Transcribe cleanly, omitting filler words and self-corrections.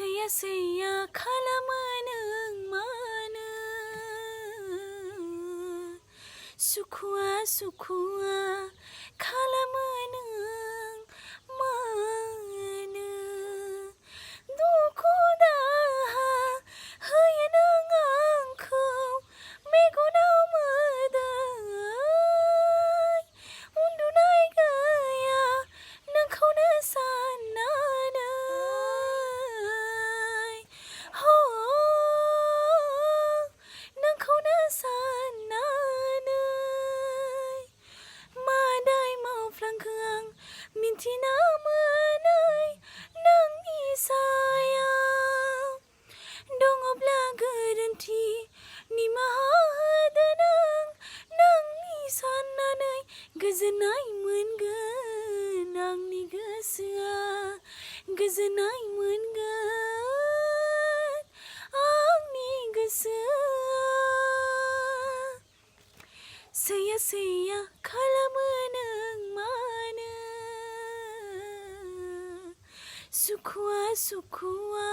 सैया खालामो नों मानो सुखुआ खालामो नों मानो दुखु दाहा होयो नों आंखौ मेगनाव मोदै उन्दुनाय गैया नोंखौनो साननानै नोंखौनो साननानै मादाय मावफ्लांखो आं मिन्थिना मोनै नोंनि सायाव दङब्ला गोरोन्थि निमाहा होदो नोंनि साननानै गोजोननाय मोनगोन आंनि गोसोआ गोजोननाय मोनगोन आंनि गोसोआ सैया खालामो नों मानो सुखुआ